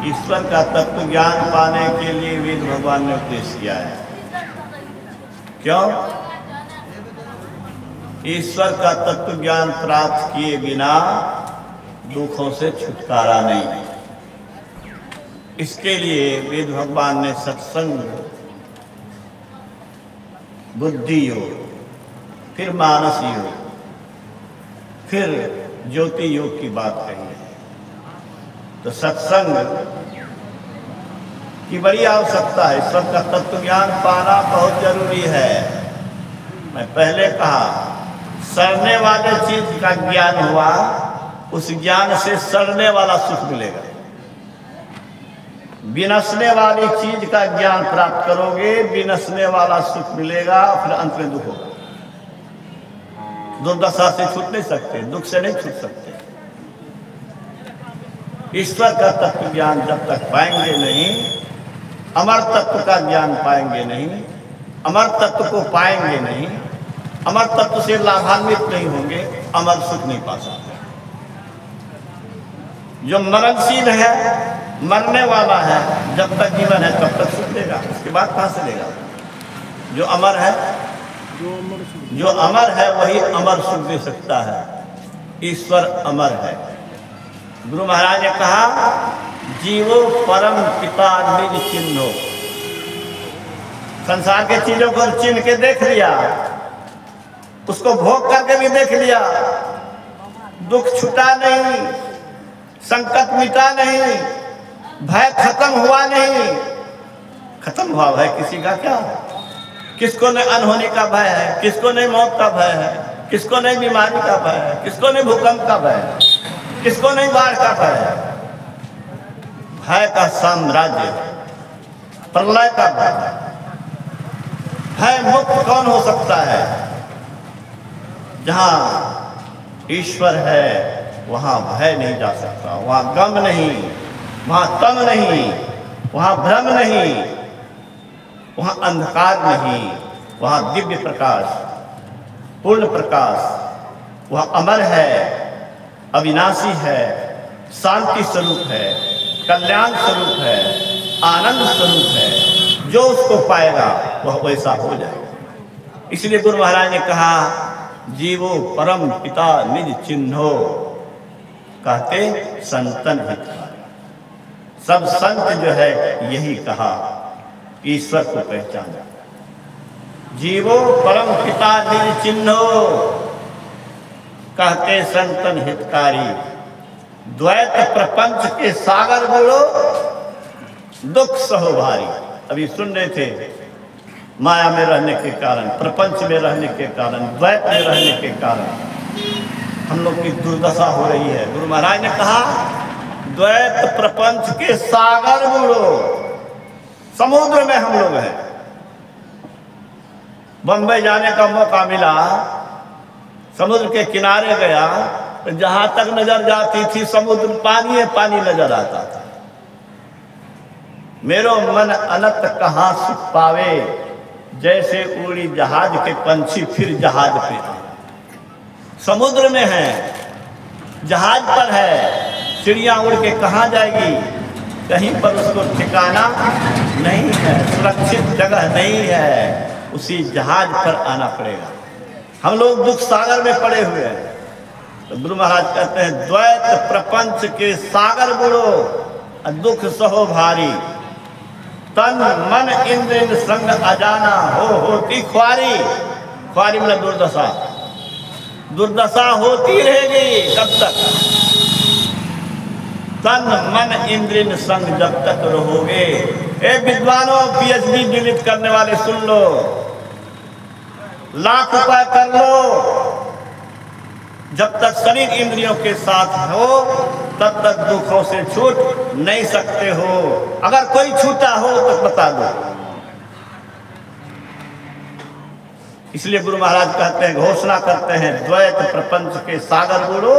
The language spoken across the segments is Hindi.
ईश्वर का तत्व ज्ञान पाने के लिए वेद भगवान ने उपदेश किया है। क्यों? ईश्वर का तत्व ज्ञान प्राप्त किए बिना दुखों से छुटकारा नहीं। इसके लिए वेद भगवान ने सत्संग, बुद्धि योग, फिर मानस योग, फिर ज्योति योग की बात कही है। तो सत्संग की बड़ी आवश्यकता है। ईश्वर का तत्व ज्ञान पाना बहुत जरूरी है। मैं पहले कहा, सड़ने वाले चीज का ज्ञान हुआ, उस ज्ञान से सड़ने वाला सुख मिलेगा। विनसने वाली चीज का ज्ञान प्राप्त करोगे, विनसने वाला सुख मिलेगा, फिर अंत में दुख होगा। दुर्दशा से छूट नहीं सकते, दुख से नहीं छूट सकते। ईश्वर का तत्व ज्ञान जब तक पाएंगे नहीं, अमर तत्व का ज्ञान पाएंगे नहीं, अमर तत्व को पाएंगे नहीं, अमर तत्व से लाभान्वित नहीं होंगे, अमर सुख नहीं पा सकते। जो मरणशील है, मरने वाला है, जब तक जीवन है तब तक सुख देगा, उसके बाद कहां से देगा? जो अमर है, जो अमर है वही अमर सुख दे सकता है। ईश्वर अमर है। गुरु महाराज ने कहा, जीवो परम पिता निज चिन्हो। संसार के चीजों को चिन्ह के देख लिया, उसको भोग करके भी देख लिया, दुख छूटा नहीं, संकट मिटा नहीं, भय खत्म हुआ नहीं। खत्म हुआ भय किसी का क्या? किसको नहीं अनहोनी का भय है, किसको नहीं मौत का भय है, किसको नहीं बीमारी का भय है, किसको नहीं भूकंप का भय है, किसको नहीं बाढ़ का भय है। भय का साम्राज्य, प्रलय का भय। भय मुक्त कौन हो सकता है? जहां ईश्वर है वहां भय नहीं जा सकता, वहां गम नहीं, वहां तम नहीं, वहां भ्रम नहीं, वहां अंधकार नहीं, वहां दिव्य प्रकाश, पूर्ण प्रकाश। वह अमर है, अविनाशी है, शांति स्वरूप है, कल्याण स्वरूप है, आनंद स्वरूप है। जो उसको पाएगा वह वैसा हो जाएगा। इसलिए गुरु महाराज ने कहा, जीवो परम पिता निज चिन्हो। कहते संतन हितकारी। सब संत जो है यही कहा, ईश्वर को पहचाना। जीवो परम पिता निज चिन्हो, कहते संतन हितकारी। द्वैत प्रपंच के सागर बोलो, दुख सहो भारी। अभी सुन रहे थे, माया में रहने के कारण, प्रपंच में रहने के कारण, द्वैत में रहने के कारण हम लोग की दुर्दशा हो रही है। गुरु महाराज ने कहा, द्वैत प्रपंच के सागर बुड़ो, समुद्र में हम लोग हैं। बंबई जाने का मौका मिला, समुद्र के किनारे गया, तो जहां तक नजर जाती थी समुद्र पानी पानी नजर आता था। मेरो मन अनंत कहां सुख पावे, जैसे उड़ी जहाज के पंछी फिर जहाज पे आए। समुद्र में है, जहाज पर है, चिड़िया उड़ के कहां जाएगी? कहीं पर उसको ठिकाना नहीं है, सुरक्षित जगह नहीं है, उसी जहाज पर आना पड़ेगा। हम लोग दुख सागर में पड़े हुए हैं। तो गुरु महाराज कहते हैं, द्वैत प्रपंच के सागर बुड़ो, दुख सहो भारी। तन मन इंद्र संग अजाना, होती ख्वारी। ख्वारी मतलब दुर्दशा। दुर्दशा होती रहेगी कब तक? तन मन इंद्रिय संग जब तक रहोगे। ए विद्वानों, पीएचडी डिलीट करने वाले सुन लो, लाख रुपए कर लो, जब तक शरीर इंद्रियों के साथ हो तब तक दुखों से छूट नहीं सकते हो। अगर कोई छूटा हो तो बता दो। इसलिए गुरु महाराज कहते हैं, घोषणा करते हैं, द्वैत प्रपंच के सागर बुड़ो,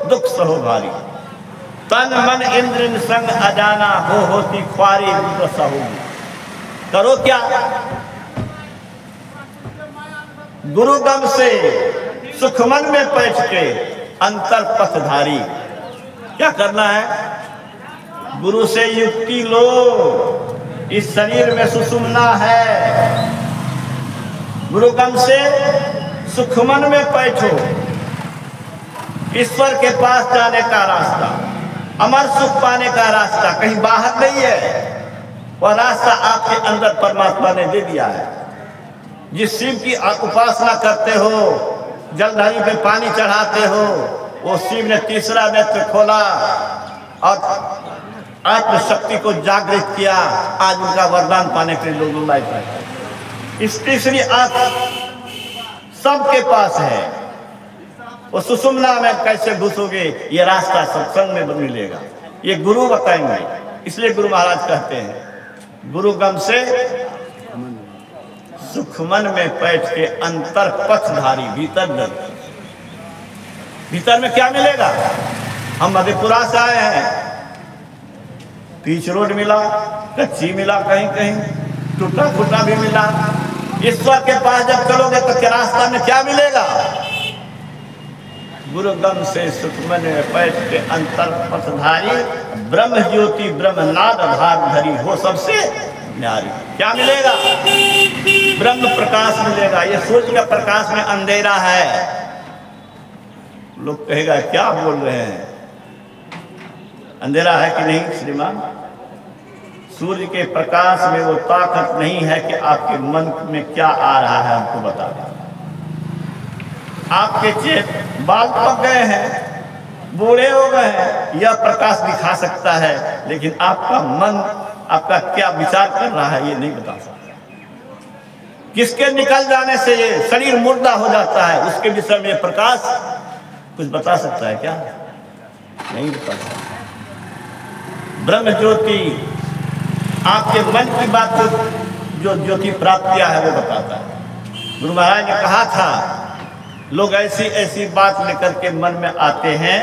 दुख सहो भारी। तन मन इंद्र संग अजाना, होती ख्वारी दुर्दशा होगी। करो क्या? गुरुगम से सुखमन में बैठ के अंतर पथधारी। क्या करना है? गुरु से युक्ति लो। इस शरीर में सुषुम्ना है, गुरुगम से सुखमन में बैठो। ईश्वर के पास जाने का रास्ता, अमर सुख पाने का रास्ता कहीं बाहर नहीं है, वह रास्ता आपके अंदर परमात्मा ने दे दिया है। जिस शिव की उपासना करते हो, जलधारी पे पानी चढ़ाते हो, वो शिव ने तीसरा नेत्र खोला और आत्मशक्ति को जागृत किया। आज उनका वरदान पाने के लिए लोग लाइफ है। इस तीसरी आंख सबके पास है। वो सुषुम्ना में कैसे घुसोगे, ये रास्ता सत्संग में मिलेगा, ये गुरु बताएंगे। इसलिए गुरु महाराज कहते हैं गुरुगम से सुखमन में बैठ के अंतर पथधारी। भीतर में क्या मिलेगा? हम मधेपुरा से आए हैं, पीच रोड मिला, कच्ची मिला, कहीं कहीं टूटा फूटा भी मिला। ईश्वर के पास जब चलोगे तो क्या रास्ता में क्या मिलेगा? गुरुगम से सुखमन में बैठ के अंतर पथधारी, ब्रह्म ज्योति ब्रह्मनाद भाग धरी हो सबसे न्यारी। क्या मिलेगा? ब्रह्म प्रकाश मिलेगा। ये सूर्य का प्रकाश में अंधेरा है। लोग कहेगा क्या बोल रहे हैं, अंधेरा है कि नहीं श्रीमान? सूर्य के प्रकाश में वो ताकत नहीं है कि आपके मन में क्या आ रहा है हमको बता दें। आपके बाल पक गए हैं, बूढ़े हो गए हैं, यह प्रकाश दिखा सकता है, लेकिन आपका मन आपका क्या विचार कर रहा है ये नहीं बता सकता। किसके निकल जाने से ये शरीर मुर्दा हो जाता है, उसके विषय में प्रकाश कुछ बता सकता है क्या? नहीं बता सकता। ब्रह्म ज्योति आपके मन की बात को जो ज्योति प्राप्त किया है वो बताता है। गुरु महाराज ने कहा था लोग ऐसी ऐसी बात लेकर के मन में आते हैं,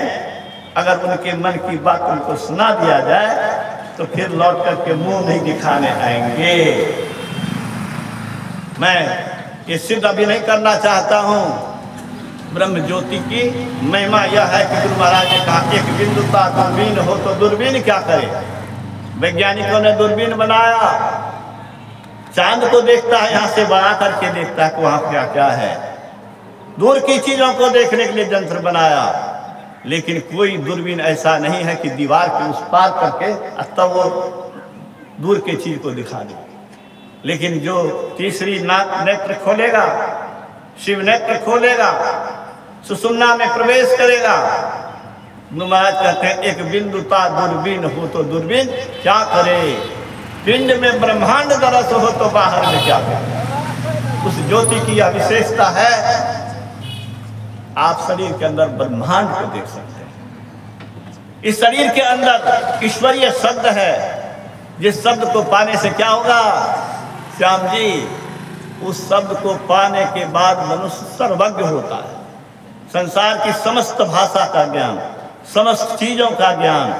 अगर उनके मन की बात उनको सुना दिया जाए तो फिर लौट करके मुंह नहीं दिखाने आएंगे। मैं ये सिद्ध अभी नहीं करना चाहता हूँ। ब्रह्म ज्योति की महिमा यह है कि गुरु महाराज ने कहा एक बिंदु का दूरबीन हो तो दूरबीन क्या करे। वैज्ञानिकों ने दूरबीन बनाया, चांद को देखता है, यहाँ से बड़ा करके देखता है कि वहाँ क्या क्या है। दूर की चीजों को देखने के लिए यंत्र बनाया, लेकिन कोई दूरबीन ऐसा नहीं है कि दीवार के उस पार करके तब वो दूर की चीज को दिखा दे। लेकिन जो तीसरी नेत्र खोलेगा, शिव नेत्र खोलेगा, सुषुम्ना में प्रवेश करेगा। गुरु महाराज कहते हैं एक बिंदु ता दूरबीन हो तो दूरबीन क्या करे। पिंड में ब्रह्मांड दरस हो तो बाहर में क्या करे। उस ज्योति की यह विशेषता है, आप शरीर के अंदर ब्रह्मांड को देख सकते हैं। इस शरीर के अंदर ईश्वरीय शब्द है, जिस शब्द को पाने से क्या होगा श्याम जी? उस शब्द को पाने के बाद मनुष्य सर्वज्ञ होता है। संसार की समस्त भाषा का ज्ञान, समस्त चीजों का ज्ञान,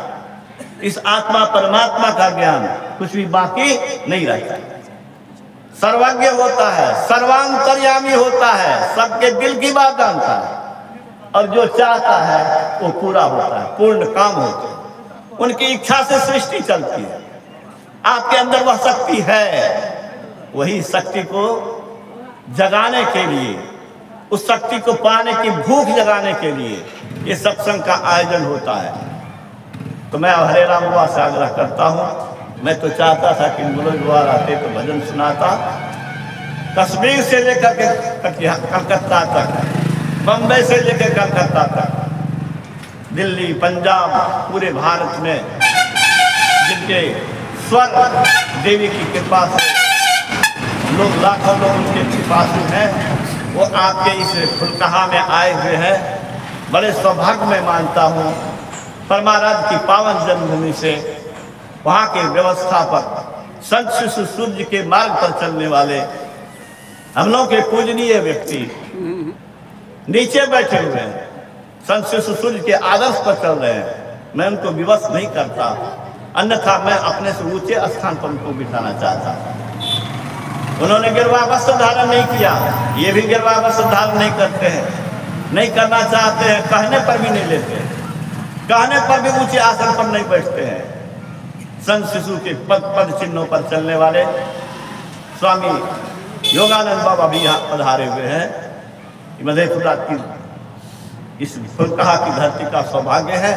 इस आत्मा परमात्मा का ज्ञान, कुछ भी बाकी नहीं रहता। सर्वज्ञ होता है, सर्वांतर्यामी होता है, सबके दिल की बात जानता है, और जो चाहता है वो पूरा होता है, पूर्ण काम होते हैं। उनकी इच्छा से सृष्टि चलती है। आपके अंदर वह शक्ति है, वही शक्ति को जगाने के लिए, उस शक्ति को पाने की भूख जगाने के लिए ये सत्संग का आयोजन होता है। तो मैं हरे राम बाबा से आग्रह करता हूँ। मैं तो चाहता था कि मनोज बाबा आते तो भजन सुनाता, कश्मीर से लेकर के कलकत्ता तक, बम्बई से लेकर कलकत्ता तक, दिल्ली, पंजाब, पूरे भारत में जिनके स्वर देवी की कृपा से लोग, लाखों लोग उनके कृपासु हैं, वो आपके इस फुलकहा में आए हुए हैं। बड़े सौभाग्य में मानता हूँ परमाराध्य की पावन जन्मभूमि से, वहाँ के व्यवस्थापक, संत शिशु सूर्य के मार्ग पर चलने वाले हम लोग के पूजनीय व्यक्ति नीचे बैठे हुए हैं, संत शिशु सूर्य के आदर्श पर चल रहे हैं। मैं उनको विवश नहीं करता, अन्यथा मैं अपने से ऊंचे स्थान पर उनको बिठाना चाहता। उन्होंने गिरवा वस्त्र धारण नहीं किया, ये भी गिरवा वस्त्र धारण नहीं करते हैं, नहीं करना चाहते हैं, कहने पर भी नहीं लेते हैं, कहने पर भी ऊंचे आसन पर नहीं बैठते हैं। संत शिशु के पद चिन्हों पर चलने वाले स्वामी योगानंद बाबा भी यहाँ पधारे हुए हैं। मधेपुरा की इस फुलकाहा की धरती का सौभाग्य है।